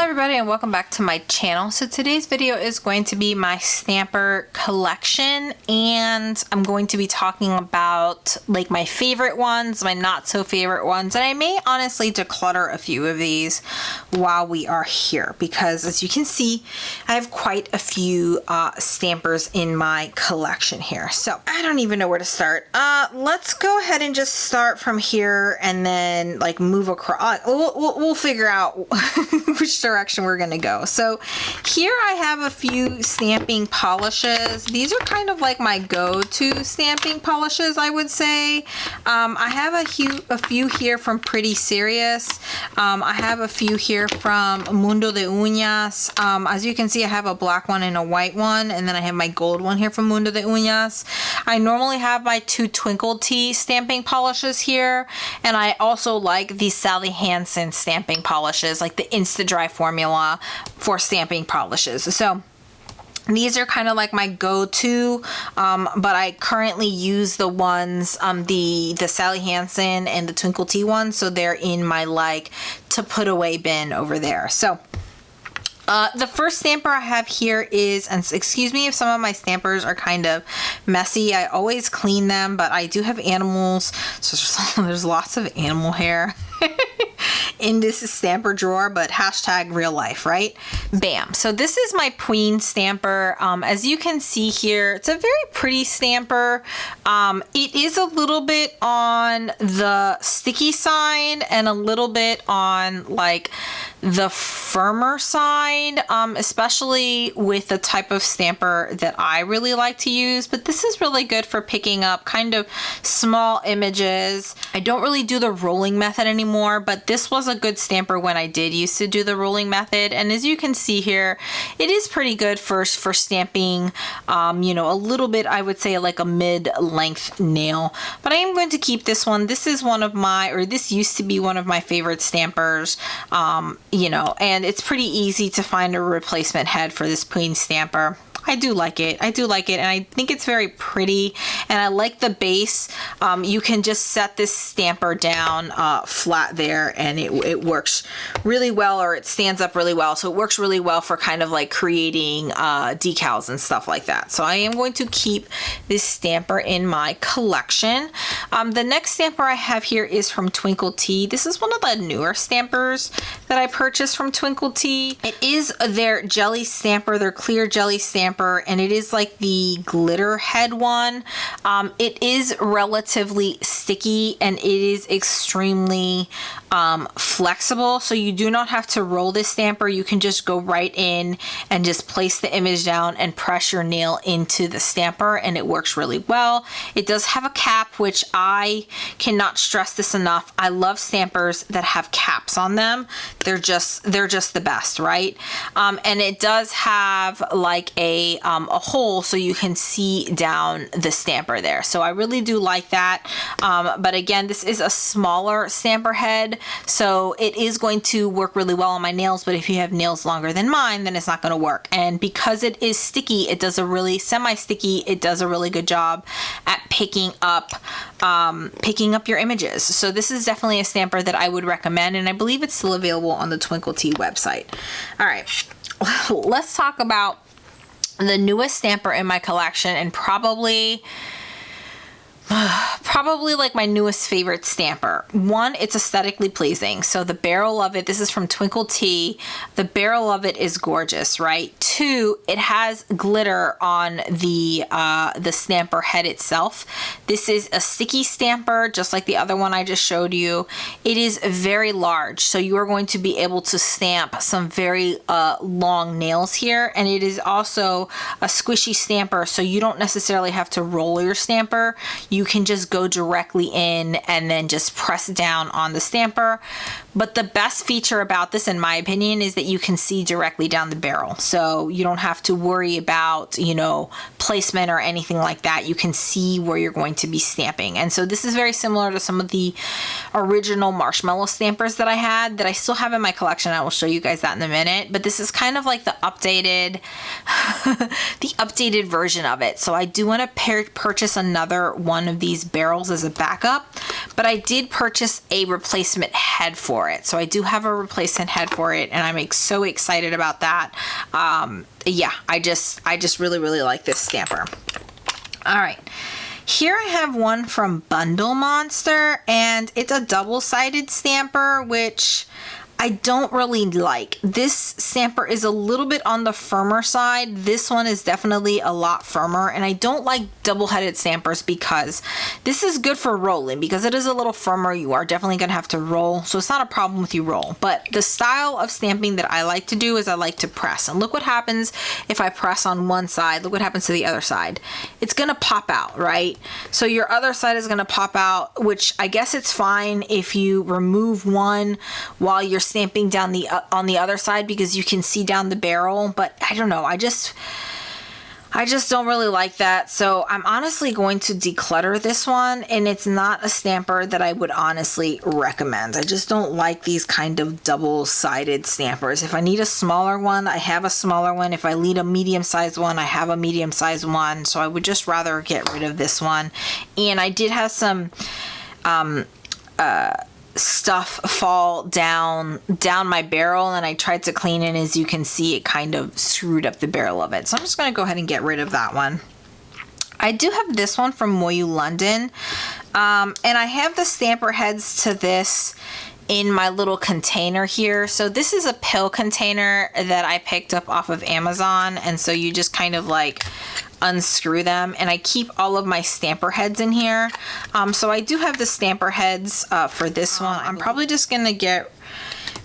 everybody, and welcome back to my channel. So today's video is going to be my stamper collection, and I'm going to be talking about like my favorite ones, my not so favorite ones, and I may honestly declutter a few of these while we are here because, as you can see, I have quite a few stampers in my collection here. So I don't even know where to start. Let's go ahead and just start from here and then like move across. We'll figure out which direction we're gonna go. So here I have a few stamping polishes. These are kind of like my go-to stamping polishes, I would say. I have a few here from Pretty Serious. I have a few here from Mundo de Uñas. As you can see, I have a black one and a white one, and then I have my gold one here from Mundo de Uñas. I normally have my two Twinkle Tea stamping polishes here, and I also like the Sally Hansen stamping polishes, like the Insta Dry formula for stamping polishes. So these are kind of like my go-to, but I currently use the ones, the Sally Hansen and the Twinkle Tea ones, so they're in my like to put away bin over there. So the first stamper I have here is, and excuse me if some of my stampers are kind of messy, I always clean them, but I do have animals, so there's lots of animal hair in this stamper drawer, but hashtag real life, right? Bam. So this is my Queen stamper. As you can see here, it's a very pretty stamper. It is a little bit on the sticky side and a little bit on like the firmer side, especially with the type of stamper that I really like to use. But this is really good for picking up kind of small images. I don't really do the rolling method anymore, but this was a good stamper when I did used to do the rolling method. And as you can see here, it is pretty good for stamping, you know, a little bit, I would say like a mid-length nail. But I am going to keep this one. This is one of my, or this used to be one of my favorite stampers, you know, and it's pretty easy to find a replacement head for this Queen stamper. I do like it. I do like it, and I think it's very pretty, and I like the base. You can just set this stamper down flat there, and it works really well, or it stands up really well. So it works really well for kind of like creating decals and stuff like that. So I am going to keep this stamper in my collection. The next stamper I have here is from Twinkle Tea. This is one of the newer stampers that I purchased from Twinkle Tea. It is their jelly stamper, their clear jelly stamper, and it is like the glitter head one. It is relatively sticky, and it is extremely flexible, so you do not have to roll this stamper. You can just go right in and just place the image down and press your nail into the stamper, and it works really well. It does have a cap, which I cannot stress this enough. I love stampers that have caps on them. They're just the best, right? And it does have like a hole so you can see down the stamper there. So I really do like that. But again, this is a smaller stamper head, so it is going to work really well on my nails, but if you have nails longer than mine, then it's not going to work. And because it is sticky, it does a really semi-sticky, it does a really good job at picking up your images. So this is definitely a stamper that I would recommend, and I believe it's still available on the Twinkle Tea website. All right, let's talk about the newest stamper in my collection, and probably like my newest favorite stamper. One, it's aesthetically pleasing. So the barrel of it, this is from Twinkle Tea. The barrel of it is gorgeous, right? Two, it has glitter on the stamper head itself. This is a sticky stamper, just like the other one I just showed you. It is very large, so you are going to be able to stamp some very long nails here. And it is also a squishy stamper, so you don't necessarily have to roll your stamper. You can just go directly in and then just press down on the stamper. But the best feature about this, in my opinion, is that you can see directly down the barrel. So you don't have to worry about, you know, placement or anything like that. You can see where you're going to be stamping. And so this is very similar to some of the original marshmallow stampers that I had, that I still have in my collection. I will show you guys that in a minute. But this is kind of like the updated, the updated version of it. So I do want to purchase another one of these barrels as a backup. but I did purchase a replacement head for it. So I do have a replacement head for it, and I'm so excited about that. Yeah, I just really, really like this stamper. All right. Here I have one from Bundle Monster, and it's a double-sided stamper, which I don't really like. This stamper is a little bit on the firmer side. This one is definitely a lot firmer, and I don't like double-headed stampers because this is good for rolling. Because it is a little firmer, you are definitely going to have to roll, so it's not a problem with you roll. But the style of stamping that I like to do is I like to press, and look what happens if I press on one side. Look what happens to the other side. It's going to pop out, right? So your other side is going to pop out, which I guess it's fine if you remove one while you're stamping down on the other side, because you can see down the barrel. But I don't know, I just don't really like that. So I'm honestly going to declutter this one, and it's not a stamper that I would honestly recommend. I just don't like these kind of double-sided stampers. If I need a smaller one, I have a smaller one. If I need a medium-sized one, I have a medium-sized one. So I would just rather get rid of this one. And I did have some stuff fall down my barrel, and I tried to clean it. As you can see, it kind of screwed up the barrel of it, so I'm just going to go ahead and get rid of that one. I do have this one from Moyu London, and I have the stamper heads to this in my little container here. So this is a pill container that I picked up off of Amazon, and so you just kind of like unscrew them, and I keep all of my stamper heads in here. So I do have the stamper heads for this one. I'm probably just gonna get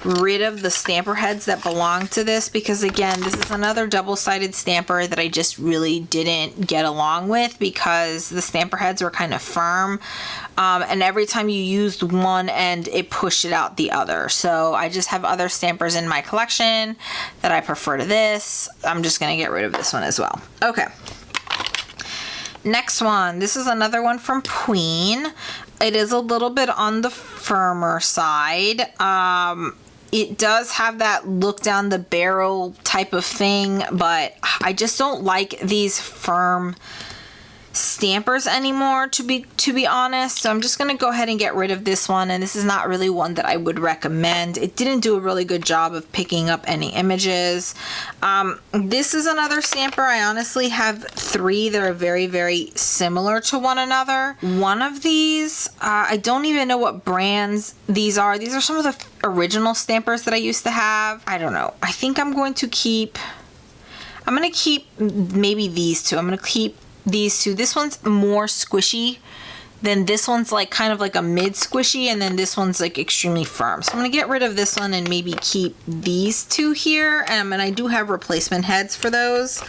rid of the stamper heads that belong to this, because again, this is another double-sided stamper that I just really didn't get along with, because the stamper heads were kind of firm, and every time you used one end, it pushed it out the other. So I just have other stampers in my collection that I prefer to this. I'm just gonna get rid of this one as well. Okay. Next one, this is another one from Queen. It is a little bit on the firmer side. It does have that look down the barrel type of thing, but I just don't like these firm stampers anymore, to be honest. So I'm just gonna go ahead and get rid of this one, and this is not really one that I would recommend. It didn't do a really good job of picking up any images. This is another stamper. I honestly have three that are very, very similar to one another. One of these, I don't even know what brands these are. These are some of the original stampers that I used to have. I don't know. I think I'm gonna keep maybe these two. I'm gonna keep these two. This one's more squishy than this one's, like kind of like a mid squishy, and then this one's like extremely firm. So I'm gonna get rid of this one and maybe keep these two here. And I do have replacement heads for those.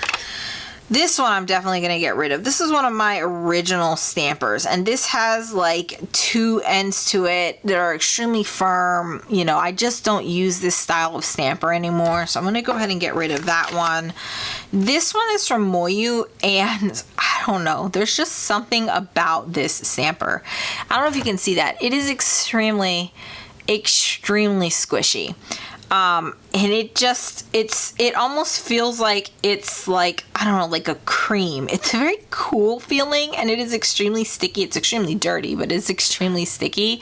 This one I'm definitely gonna get rid of. This is one of my original stampers, and this has like two ends to it that are extremely firm. You know, I just don't use this style of stamper anymore, so I'm gonna go ahead and get rid of that one. This one is from Moyu, and I don't know, there's just something about this stamper. I don't know if you can see that. It is extremely squishy. And it almost feels like it's like, I don't know, like a cream. It's a very cool feeling, and it is extremely sticky. It's extremely dirty, but it's extremely sticky.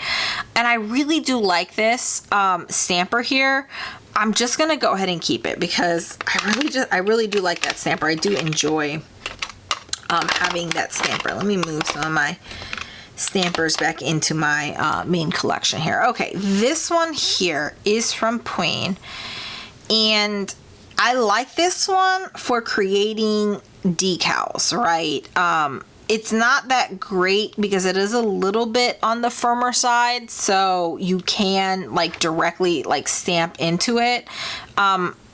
And I really do like this stamper here. I'm just gonna go ahead and keep it, because I really do like that stamper. I do enjoy having that stamper. Let me move some of my stampers back into my main collection here. Okay, this one here is from Queen, and I like this one for creating decals, right? It's not that great because it is a little bit on the firmer side, so you can like directly like stamp into it.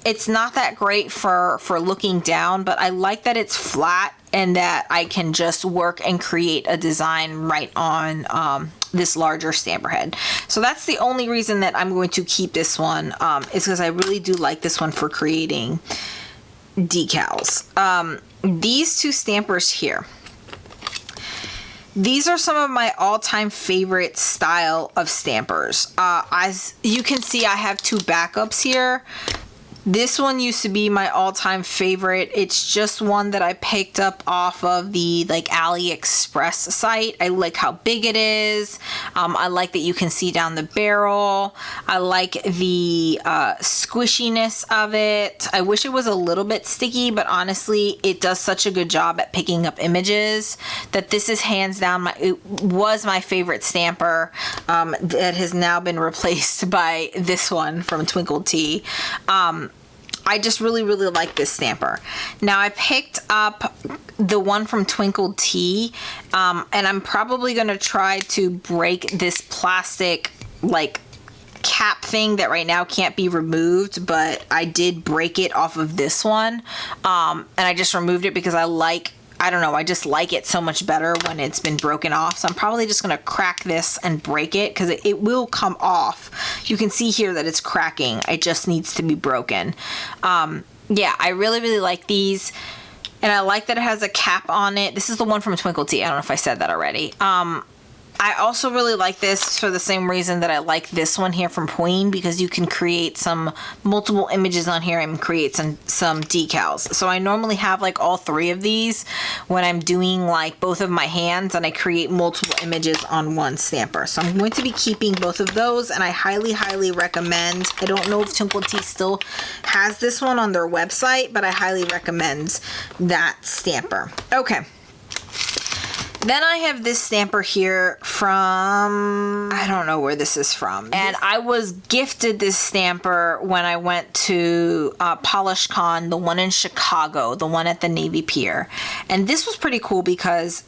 It's not that great for looking down, but I like that it's flat and that I can just work and create a design right on this larger stamper head. So that's the only reason that I'm going to keep this one, is because I really do like this one for creating decals. These two stampers here, these are some of my all-time favorite style of stampers. As you can see, I have two backups here. This one used to be my all-time favorite. It's just one that I picked up off of the like AliExpress site. I like how big it is. I like that you can see down the barrel. I like the squishiness of it. I wish it was a little bit sticky, but honestly, it does such a good job at picking up images that this is hands down it was my favorite stamper that has now been replaced by this one from Twinkle Tea. I just really like this stamper. Now I picked up the one from Twinkle Tea, and I'm probably going to try to break this plastic like cap thing that right now can't be removed, but I did break it off of this one, and I just removed it because I don't know, I just like it so much better when it's been broken off. So I'm probably just going to crack this and break it because it will come off. You can see here that it's cracking. It just needs to be broken. Yeah, I really like these. And I like that it has a cap on it. This is the one from Twinkle Tea. I don't know if I said that already. I also really like this for the same reason that I like this one here from Queen, because you can create some multiple images on here and create some decals. So I normally have like all three of these when I'm doing like both of my hands, and I create multiple images on one stamper. So I'm going to be keeping both of those, and I highly recommend. I don't know if Twinkle Tea still has this one on their website, but I highly recommend that stamper. Okay. Then I have this stamper here from, I don't know where this is from. And I was gifted this stamper when I went to PolishCon, the one in Chicago, the one at the Navy Pier. And this was pretty cool because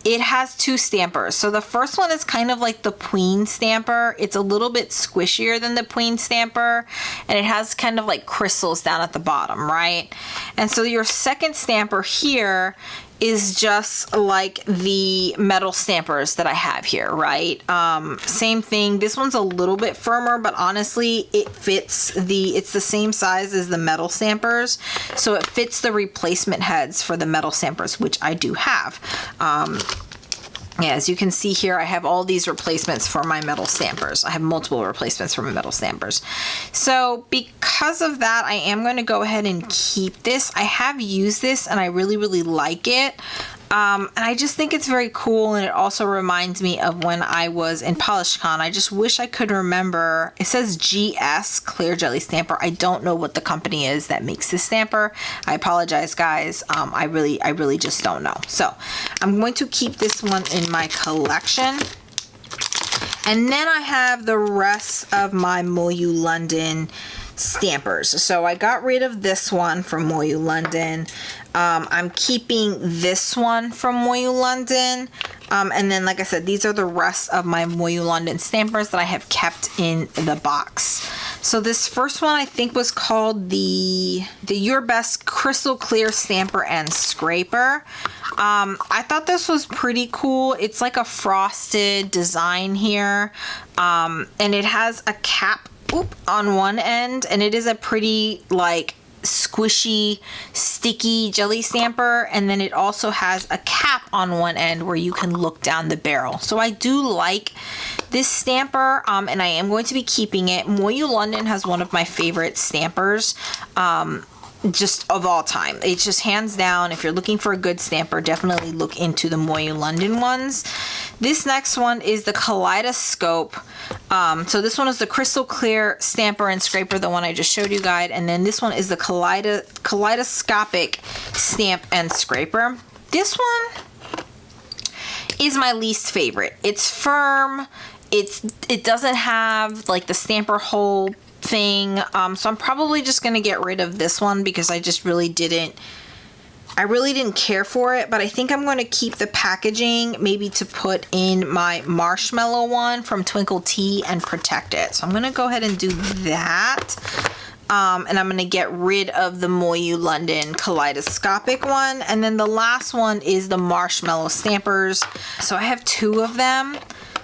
it has two stampers. So the first one is kind of like the Queen stamper. It's a little bit squishier than the Queen stamper, and it has kind of like crystals down at the bottom, right? And so your second stamper here is just like the metal stampers that I have here, right? Same thing. This one's a little bit firmer, but honestly, it fits it's the same size as the metal stampers. So it fits the replacement heads for the metal stampers, which I do have. Yeah, as you can see here, I have all these replacements for my metal stampers. I have multiple replacements for my metal stampers. So because of that, I am going to go ahead and keep this. I have used this and I really like it. And I just think it's very cool, and it also reminds me of when I was in PolishCon. I just wish I could remember. It says GS Clear Jelly Stamper. I don't know what the company is that makes this stamper. I apologize, guys. I really just don't know. So I'm going to keep this one in my collection. And then I have the rest of my Moyu London stampers. So I got rid of this one from Moyu London. I'm keeping this one from Moyu London. And then, like I said, these are the rest of my Moyu London stampers that I have kept in the box. So this first one I think was called the Your Best Crystal Clear Stamper and Scraper. I thought this was pretty cool. It's like a frosted design here. And it has a cap on one end, and it is a pretty like squishy, sticky jelly stamper, and then it also has a cap on one end where you can look down the barrel. So I do like this stamper, and I am going to be keeping it. Moyu London has one of my favorite stampers, just of all time. It's just hands down, if you're looking for a good stamper, definitely look into the Moyu London ones. This next one is the Kaleidoscope. So this one is the Crystal Clear Stamper and Scraper, the one I just showed you guys, and then this one is the Kaleidoscopic Stamp and Scraper. This one is my least favorite. It's firm. It doesn't have like the stamper hole thing, so I'm probably just gonna get rid of this one because I just really didn't care for it. But I think I'm going to keep the packaging, maybe to put in my marshmallow one from Twinkle Tea and protect it. So I'm going to go ahead and do that. And I'm going to get rid of the Moyu London Kaleidoscopic one. And then the last one is the marshmallow stampers. So I have two of them.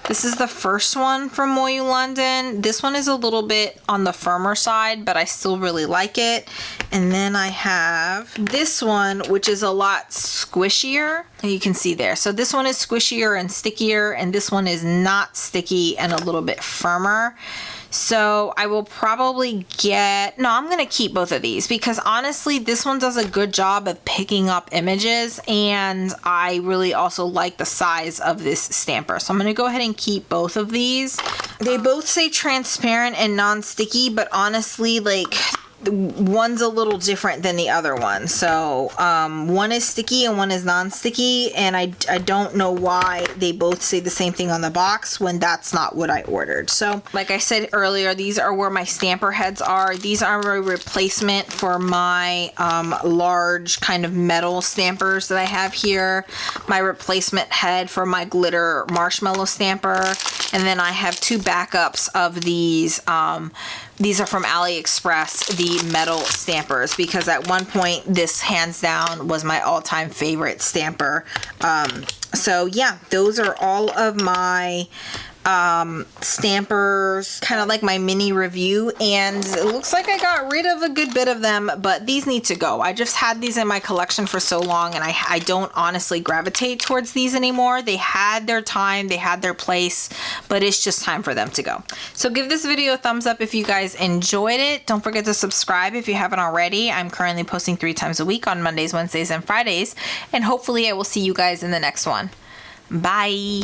This is the first one from Moyu London. This one is a little bit on the firmer side, but I still really like it. And then I have this one, which is a lot squishier. You can see there. So this one is squishier and stickier, and this one is not sticky and a little bit firmer. So I will probably I'm going to keep both of these because honestly, this one does a good job of picking up images, and I really also like the size of this stamper. So I'm going to go ahead and keep both of these. They both say transparent and non-sticky, but honestly, like, one's a little different than the other one. So one is sticky and one is non-sticky, and I don't know why they both say the same thing on the box when that's not what I ordered. So like I said earlier, these are where my stamper heads are. These are a replacement for my large kind of metal stampers that I have here, my replacement head for my glitter marshmallow stamper, and then I have two backups of these. These are from AliExpress, the metal stampers, because at one point this hands down was my all-time favorite stamper. So yeah, those are all of my stampers, kind of like my mini review, and it looks like I got rid of a good bit of them, but these need to go. I just had these in my collection for so long, and I don't honestly gravitate towards these anymore. They had their time, they had their place, but it's just time for them to go. So give this video a thumbs up if you guys enjoyed it. Don't forget to subscribe if you haven't already. I'm currently posting 3 times a week on Mondays, Wednesdays, and Fridays, and hopefully I will see you guys in the next one. Bye!